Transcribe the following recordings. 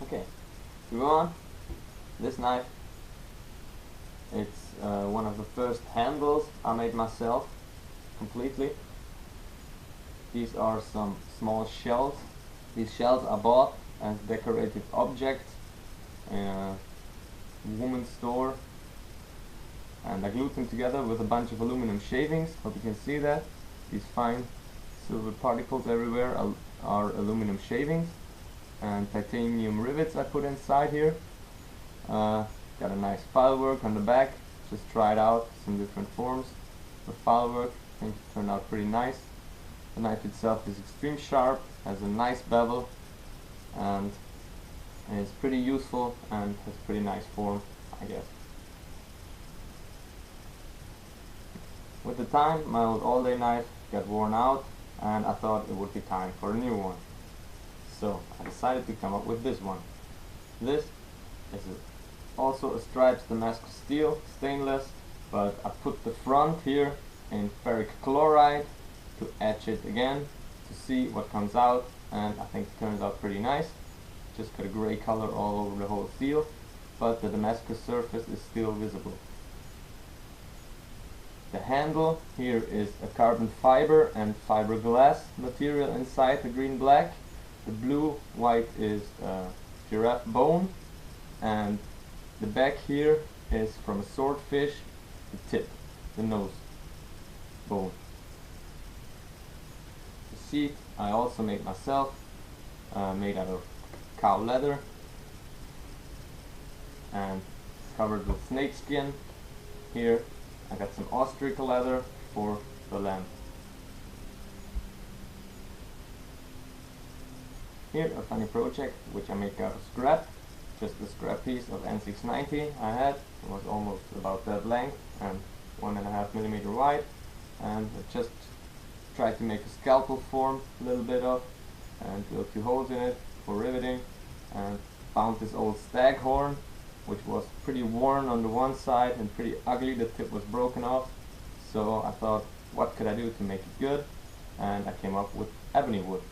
Okay, to go on, this knife, it's one of the first handles I made myself completely. These are some small shells. These shells are bought as decorative objects in a woman's store, and I glued them together with a bunch of aluminum shavings. Hope you can see that. These fine silver particles everywhere are aluminum shavings, and titanium rivets I put inside here. Got a nice file work on the back. Just tried out some different forms of file work. I think it turned out pretty nice. The knife itself is extreme sharp, has a nice bevel, and is pretty useful and has pretty nice form, I guess. With the time, my old all-day knife got worn out, and I thought it would be time for a new one. So I decided to come up with this one. This is also a striped Damascus steel, stainless, but I put the front here in ferric chloride to etch it again to see what comes out, and I think it turns out pretty nice. Just got a gray color all over the whole steel, but the Damascus surface is still visible. The handle here is a carbon fiber and fiberglass material inside the green black. The blue white is giraffe bone, and the back here is from a swordfish, the tip, the nose bone. The seat I also made myself, made out of cow leather and covered with snake skin. Here I got some ostrich leather for the lamp. Here a funny project which I make out of scrap, just a scrap piece of N690 I had. It was almost about that length and 1.5mm wide, and I just tried to make a scalpel form a little bit of and drill 2 holes in it for riveting, and found this old staghorn which was pretty worn on the one side and pretty ugly. The tip was broken off, so I thought, what could I do to make it good? And I came up with ebony wood.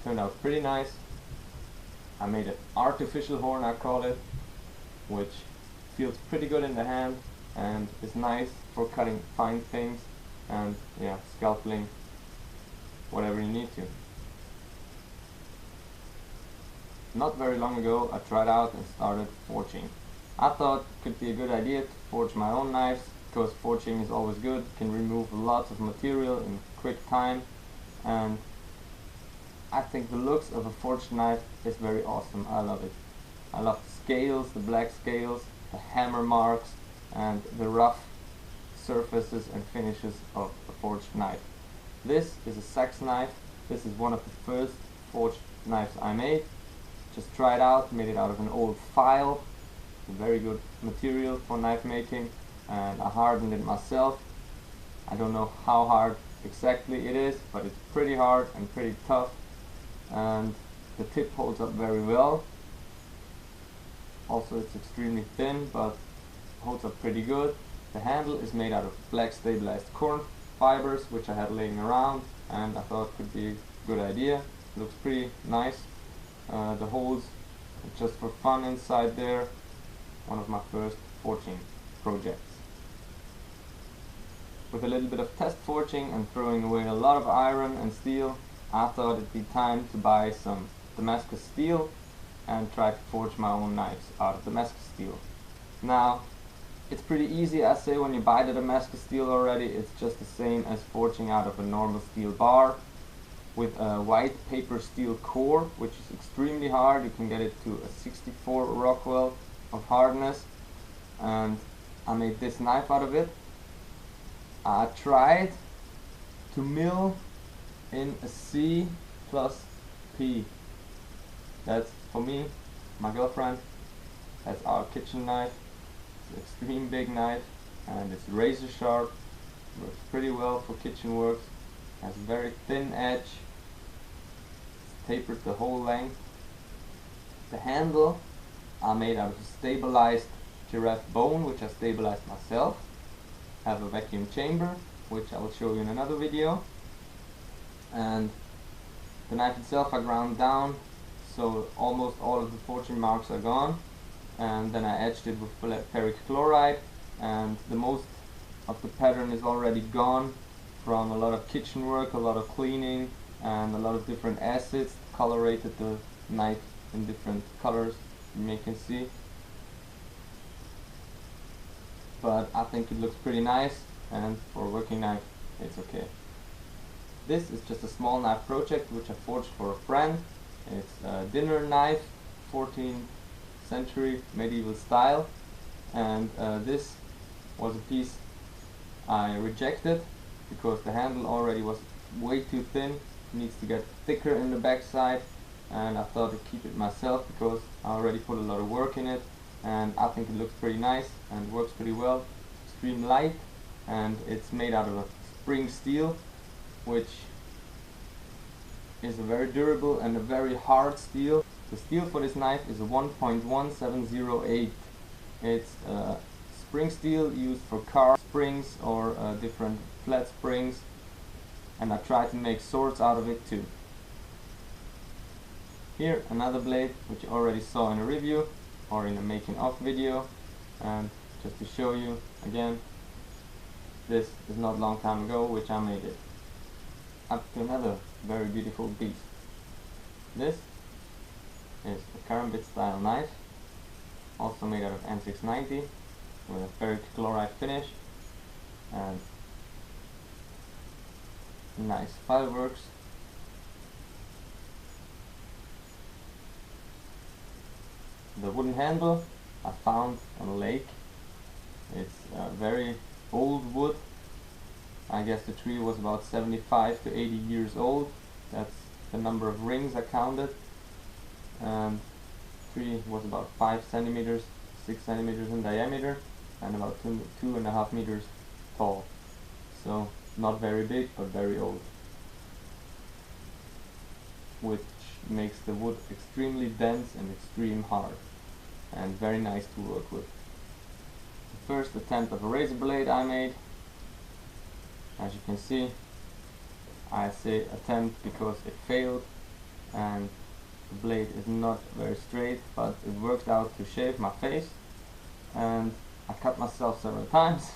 Turned out pretty nice. I made an artificial horn, I call it, which feels pretty good in the hand and is nice for cutting fine things and scalpeling whatever you need to. Not very long ago I tried out and started forging. I thought it could be a good idea to forge my own knives, because forging is always good, can remove lots of material in quick time, and I think the looks of a forged knife is very awesome. I love it. I love the scales, the black scales, the hammer marks, and the rough surfaces and finishes of a forged knife. This is a sax knife. This is one of the first forged knives I made. Just tried out, made it out of an old file. It's a very good material for knife making, and I hardened it myself. I don't know how hard exactly it is, but it's pretty hard and pretty tough, and the tip holds up very well. Also, it's extremely thin, but holds up pretty good. The handle is made out of black stabilized corn fibers, which I had laying around, and I thought could be a good idea. It looks pretty nice. The holes are just for fun inside there. One of my first forging projects. With a little bit of test forging and throwing away a lot of iron and steel, I thought it'd be time to buy some Damascus steel and try to forge my own knives out of Damascus steel. Now, it's pretty easy. I say when you buy the Damascus steel already, it's just the same as forging out of a normal steel bar, with a white paper steel core, which is extremely hard. You can get it to a 64 Rockwell of hardness, and I made this knife out of it. I tried to mill in a C plus P. That's for me, my girlfriend. That's our kitchen knife. It's an extreme big knife, and it's razor sharp. Works pretty well for kitchen work. Has a very thin edge. It's tapered the whole length. The handle I made out of a stabilized giraffe bone, which I stabilized myself. I have a vacuum chamber, which I will show you in another video. And the knife itself I ground down so almost all of the forging marks are gone. And then I etched it with ferric chloride, and the most of the pattern is already gone from a lot of kitchen work, a lot of cleaning, and a lot of different acids colorated the knife in different colors, you can see. But I think it looks pretty nice, and for a working knife it's okay. This is just a small knife project which I forged for a friend. It's a dinner knife, 14th century medieval style, and this was a piece I rejected because the handle already was way too thin. It needs to get thicker in the back side, and I thought to keep it myself because I already put a lot of work in it, and I think it looks pretty nice and works pretty well. Extreme light, and it's made out of a spring steel, which is a very durable and a very hard steel. The steel for this knife is a 1.1708. It's spring steel used for car springs or different flat springs, and I tried to make swords out of it too. Here another blade which you already saw in a review or in a making of video, and just to show you again, this is not a long time ago which I made it. Up to another very beautiful piece. This is a karambit style knife, also made out of N690 with a ferric chloride finish, and nice fireworks. The wooden handle I found on a lake. It's very old wood. I guess the tree was about 75 to 80 years old. That's the number of rings I counted. And the tree was about 5 centimeters, 6 centimeters in diameter, and about 2.5 meters tall. So not very big, but very old, which makes the wood extremely dense and extreme hard, and very nice to work with. The first attempt of a razor blade I made, as you can see, I say attempt because it failed and the blade is not very straight, but it worked out to shave my face, and I cut myself several times.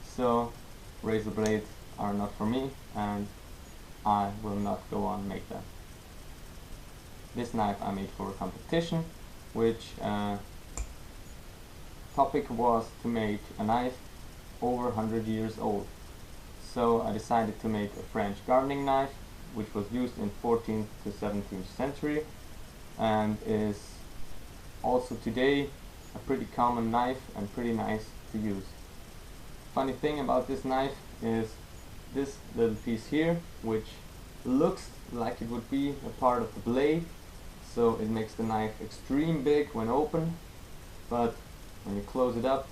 So razor blades are not for me, and I will not go on make them. This knife I made for a competition, which topic was to make a knife over 100 years old. So I decided to make a French gardening knife, which was used in 14th to 17th century and is also today a pretty common knife and pretty nice to use. Funny thing about this knife is this little piece here, which looks like it would be a part of the blade, so it makes the knife extreme big when open, but when you close it up,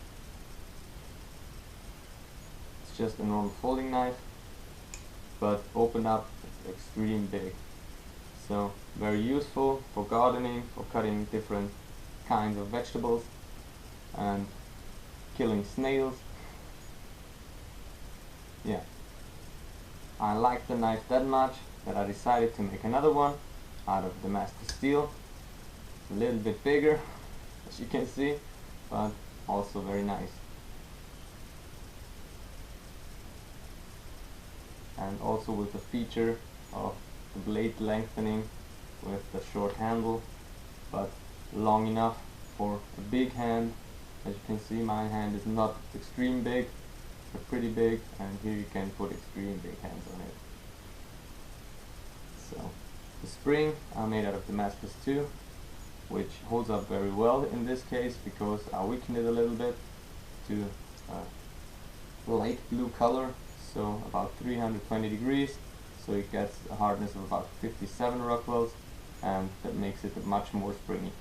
it's just a normal folding knife, but open up, it's extreme big. So very useful for gardening, for cutting different kinds of vegetables and killing snails. Yeah, I liked the knife that much that I decided to make another one out of Damascus steel. It's a little bit bigger, as you can see, but also very nice. And also with the feature of the blade lengthening with the short handle, but long enough for a big hand. As you can see, my hand is not extreme big, but pretty big, and here you can put extreme big hands on it. So the spring I made out of Damascus too, which holds up very well in this case because I weakened it a little bit to light blue color, so about 320 degrees, so it gets a hardness of about 57 Rockwells, and that makes it much more springy.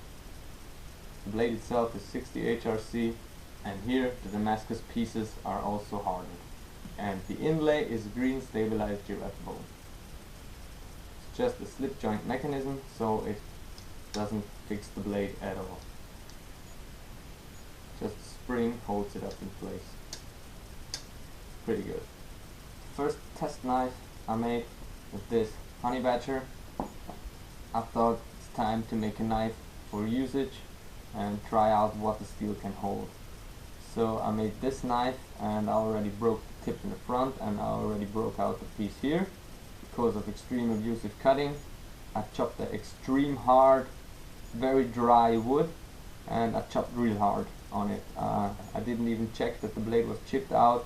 The blade itself is 60 HRC, and here the Damascus pieces are also hardened, and the inlay is green stabilized giraffe bone. It's just a slip joint mechanism, so it doesn't fix the blade at all. Just the spring holds it up in place. Pretty good. First test knife I made with this honey badger. I thought it's time to make a knife for usage and try out what the steel can hold. So I made this knife, and I already broke the tip in the front, and I already broke out the piece here because of extreme abusive cutting. I chopped the extreme hard, very dry wood, and I chopped real hard on it. I didn't even check that the blade was chipped out,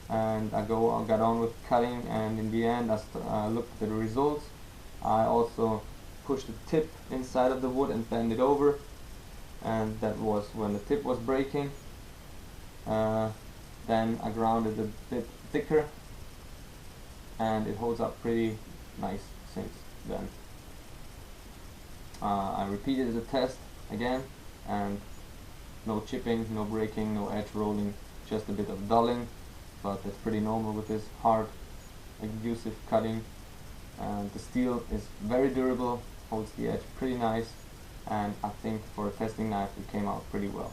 and I got on with cutting, and in the end I looked at the results. I also pushed the tip inside of the wood and bent it over, and that was when the tip was breaking. Then I ground it a bit thicker, and it holds up pretty nice since then. I repeated the test again, and no chipping, no breaking, no edge rolling, just a bit of dulling, but that's pretty normal with this hard abusive cutting. And the steel is very durable, holds the edge pretty nice, and I think for a testing knife it came out pretty well.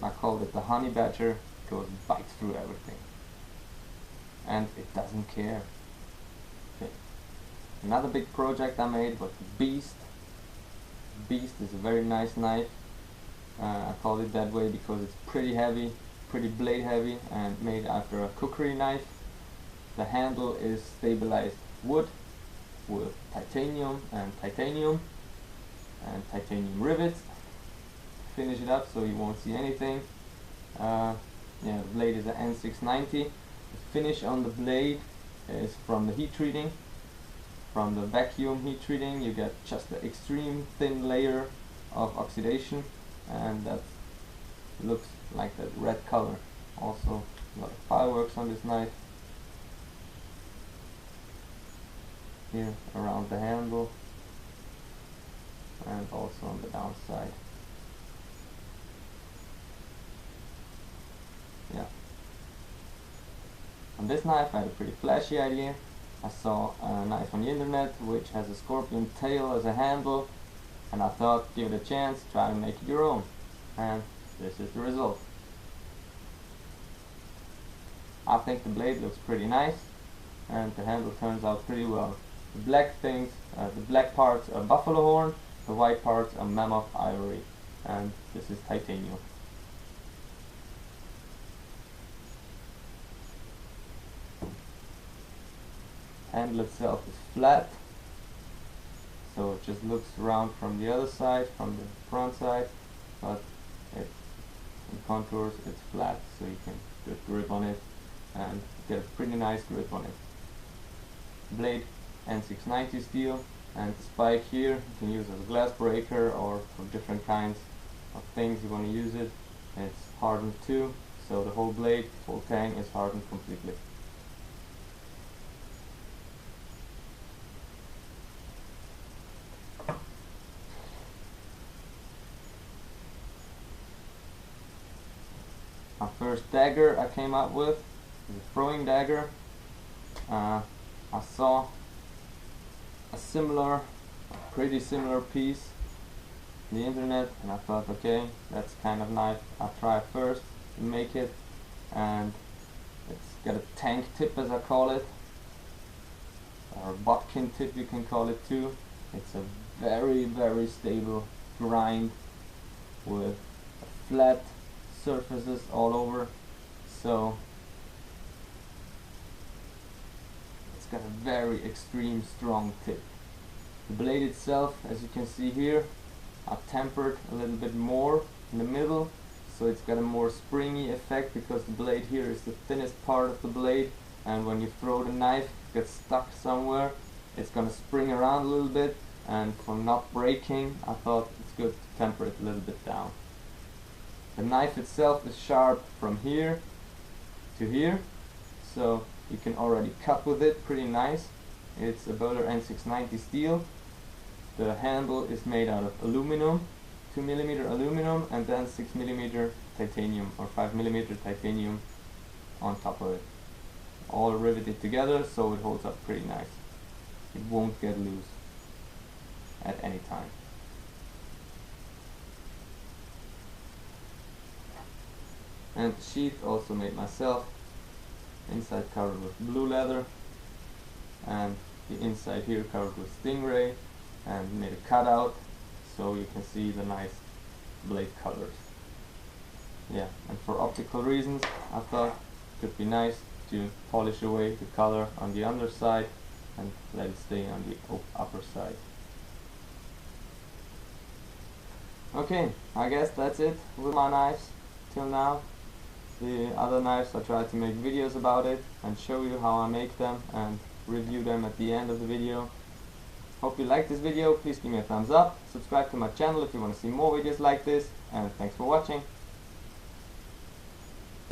I called it the honey badger because it bites through everything, and it doesn't care. Okay. Another big project I made was the Beast. Beast is a very nice knife. I called it that way because it's pretty heavy, pretty blade heavy, and made after a cookery knife. The handle is stabilized wood with titanium rivets. Finish it up so you won't see anything. Yeah, the blade is an N690. The finish on the blade is from the heat treating. From the vacuum heat treating you get just an extreme thin layer of oxidation, and that looks like that red color. Also a lot of fireworks on this knife. Here around the handle, and also on the downside. Yeah. On this knife I had a pretty flashy idea. I saw a knife on the internet which has a scorpion tail as a handle, and I thought, give it a chance, try to make it your own. And this is the result. I think the blade looks pretty nice, and the handle turns out pretty well. The black things, the black parts are buffalo horn, the white parts are mammoth ivory, and this is titanium. Handle itself is flat, so it just looks round from the other side, from the front side, but in contours it's flat, so you can just grip on it and get a pretty nice grip on it. Blade N690 steel, and the spike here you can use as a glass breaker or for different kinds of things you want to use it. It's hardened too, so the whole blade, whole tang is hardened completely. My first dagger I came up with is a throwing dagger. I saw a pretty similar piece on the internet, and I thought, okay, that's kind of knife I'll try first to make it. And it's got a tank tip, as I call it, or a bodkin tip you can call it too. It's a very, very stable grind with flat surfaces all over, so it's got a very extreme strong tip. The blade itself, as you can see here, I've tempered a little bit more in the middle, so it's got a more springy effect because the blade here is the thinnest part of the blade, and when you throw the knife, it gets stuck somewhere, it's gonna spring around a little bit, and for not breaking, I thought it's good to temper it a little bit down. The knife itself is sharp from here to here, so you can already cut with it pretty nice. It's a Böhler N690 steel. The handle is made out of aluminum, 2mm aluminum, and then 6mm titanium or 5mm titanium on top of it. All riveted together, so it holds up pretty nice. It won't get loose at any time. And the sheath also made myself, inside covered with blue leather, and the inside here covered with stingray and made a cutout so you can see the nice blade colors. Yeah, and for optical reasons I thought it could be nice to polish away the color on the underside and let it stay on the upper side. Okay, I guess that's it with my knives till now. The other knives I try to make videos about it and show you how I make them and review them at the end of the video. Hope you liked this video. Please give me a thumbs up, subscribe to my channel if you want to see more videos like this, and thanks for watching.